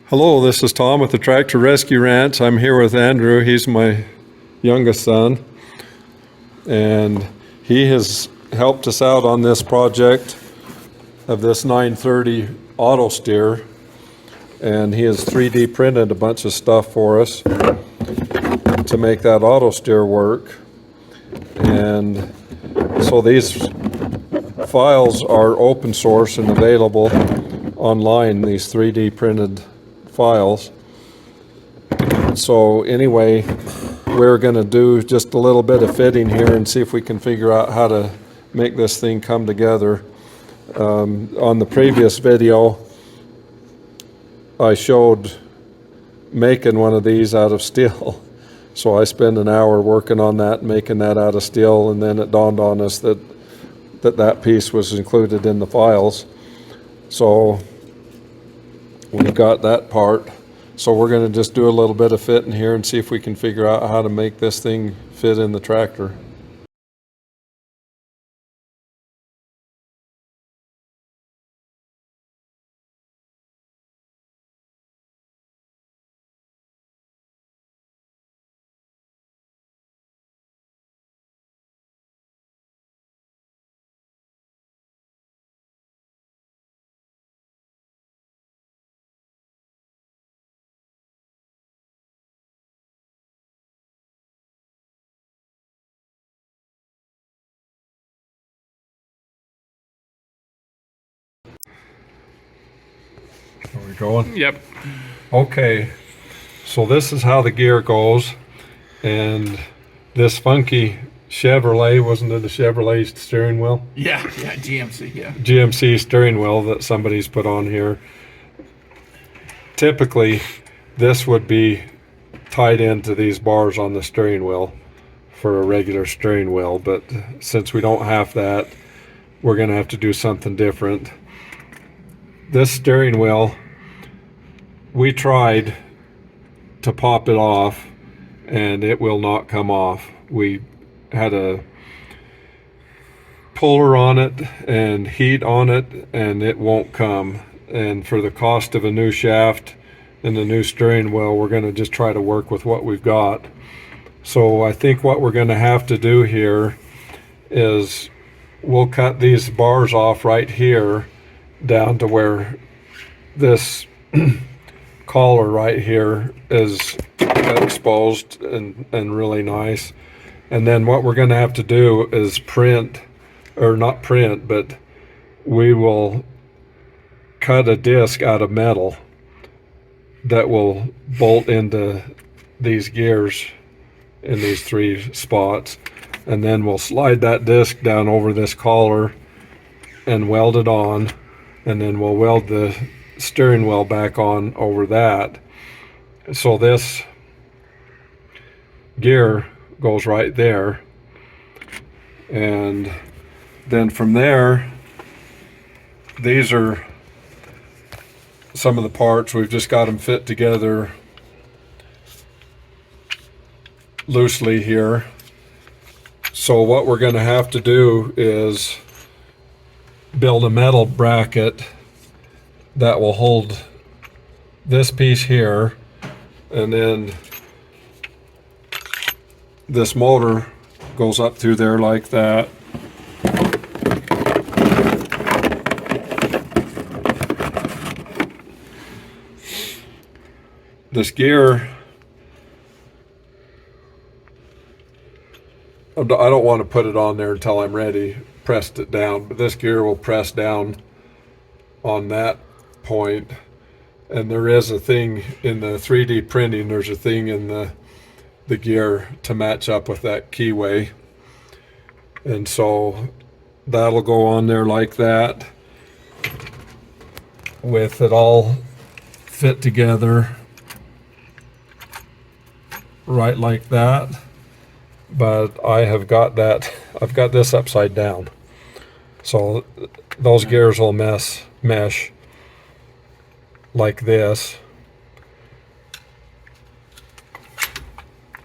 Hello, this is Tom with the Tractor Rescue Ranch. I'm here with Andrew. He's my youngest son, and he has helped us out on this project of this 930 auto steer, and he has 3D printed a bunch of stuff for us to make that auto steer work. And so these files are open source and available online, these 3D printed files. So anyway, we're going to do just a little bit of fitting here and see if we can figure out how to make this thing come together. On the previous video, I showed making one of these out of steel. So I spent an hour working on that, making that out of steel, and then it dawned on us that that piece was included in the files. So we got that part. So we're going to just do a little bit of fitting here and see if we can figure out how to make this thing fit in the tractor. Are we going? Yep. Okay, so this is how the gear goes, and this funky Chevrolet, wasn't it a Chevrolet steering wheel? Yeah, GMC, yeah. GMC steering wheel that somebody's put on here. Typically, this would be tied into these bars on the steering wheel for a regular steering wheel, but since we don't have that, we're going to have to do something different. This steering wheel, we tried to pop it off and it will not come off. We had a puller on it and heat on it and it won't come. And for the cost of a new shaft and a new steering wheel, we're going to just try to work with what we've got. So I think what we're going to have to do here is we'll cut these bars off right here down to where this collar right here is exposed and really nice. And then what we're going to have to do is print, or not print, but we will cut a disc out of metal that will bolt into these gears in these three spots, and then we'll slide that disc down over this collar and weld it on, and then we'll weld the steering wheel back on over that. So this gear goes right there, and then from there, these are some of the parts. We've just got them fit together loosely here. So what we're going to have to do is build a metal bracket that will hold this piece here, and then this motor goes up through there like that. This gear, I don't want to put it on there until I'm ready, pressed it down, but this gear will press down on that point. And there is a thing in the 3D printing, there's a thing in the gear to match up with that keyway. And so that'll go on there like that, with it all fit together right like that. But I've got this upside down, so those gears will mesh like this.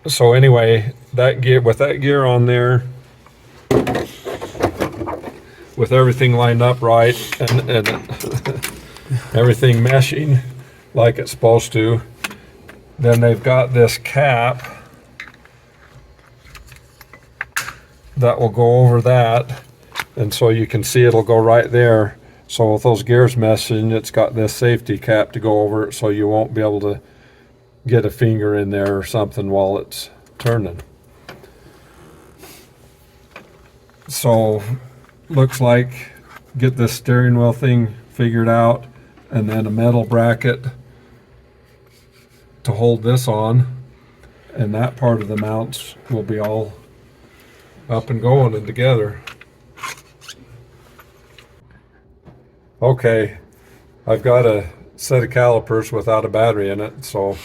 So anyway, that gear, with that gear on there, with everything lined up right and everything meshing, like it's supposed to. Then they've got this cap that will go over that, and so you can see it'll go right there. So with those gears messing, it's got this safety cap to go over it, so you won't be able to get a finger in there or something while it's turning. So looks like get this steering wheel thing figured out, and then a metal bracket to hold this on, and that part of the mounts will be all up and going and together. Okay, I've got a set of calipers without a battery in it, so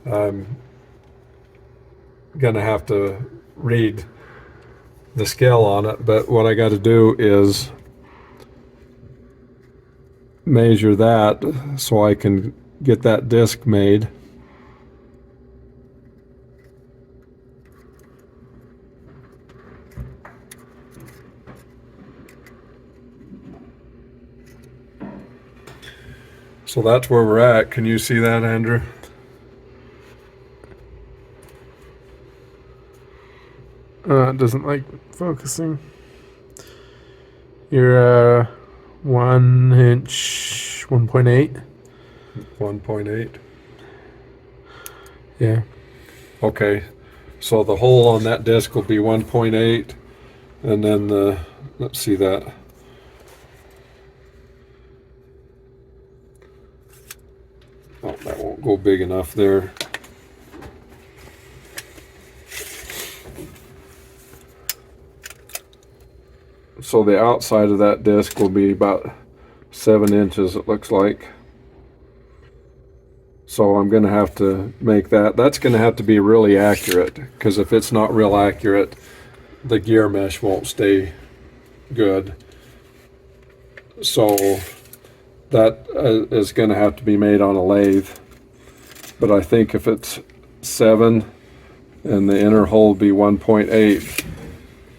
I'm gonna have to read the scale on it, but what I got to do is measure that so I can get that disc made. So that's where we're at. Can you see that, Andrew? It doesn't like focusing. You're 1 inch, 1.8. 1.8. Yeah. Okay, so the hole on that disc will be 1.8, and then the, let's see that. Oh, that won't go big enough there. So the outside of that disc will be about 7 inches, it looks like. So I'm going to have to make that. That's going to have to be really accurate, because if it's not real accurate, the gear mesh won't stay good. So that is going to have to be made on a lathe. But I think if it's 7 and the inner hole be 1.8,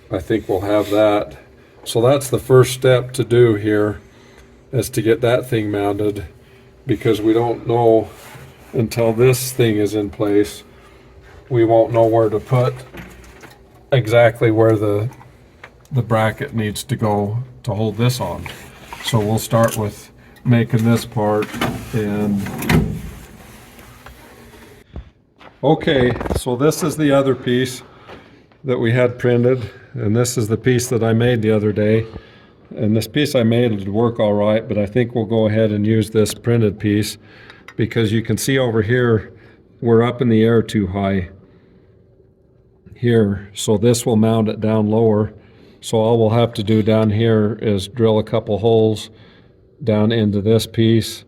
I think we'll have that. So that's the first step to do here, is to get that thing mounted, because we don't know until this thing is in place. We won't know where to put exactly where the bracket needs to go to hold this on. So we'll start with making this part. And okay, so this is the other piece that we had printed, and this is the piece that I made the other day. And this piece I made would work all right, but I think we'll go ahead and use this printed piece, because you can see over here we're up in the air too high here, so this will mount it down lower. So all we'll have to do down here is drill a couple holes down into this piece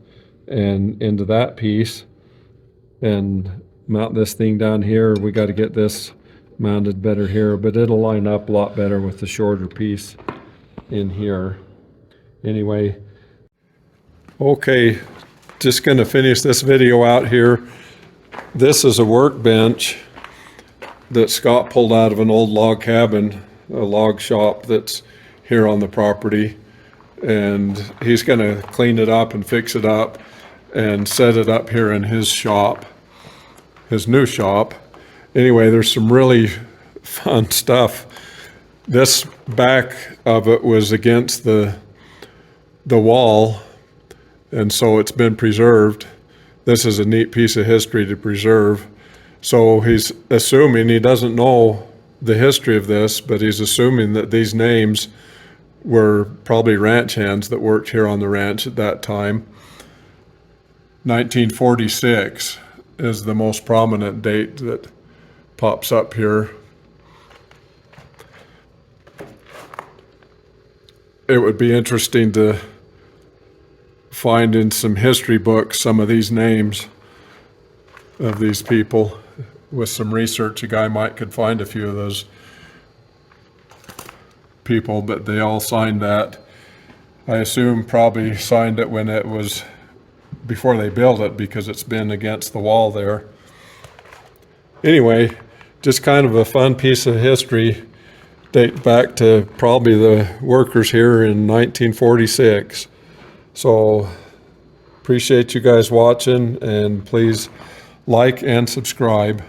and into that piece and mount this thing down here. We got to get this mounted better here, but it'll line up a lot better with the shorter piece in here. Anyway, okay, just going to finish this video out here. This is a workbench that Scott pulled out of an old log cabin, a log shop that's here on the property, and he's going to clean it up and fix it up and set it up here in his shop, his new shop. Anyway, there's some really fun stuff. This back of it was against the wall, and so it's been preserved. This is a neat piece of history to preserve. So he's assuming, he doesn't know the history of this, but he's assuming that these names were probably ranch hands that worked here on the ranch at that time. 1946 is the most prominent date that pops up here. It would be interesting to find in some history books some of these names of these people. With some research, a guy might could find a few of those people, but they all signed that. I assume probably signed it when it was before they built it, because it's been against the wall there. Anyway, just kind of a fun piece of history, date back to probably the workers here in 1946. So Appreciate you guys watching, and please like and subscribe.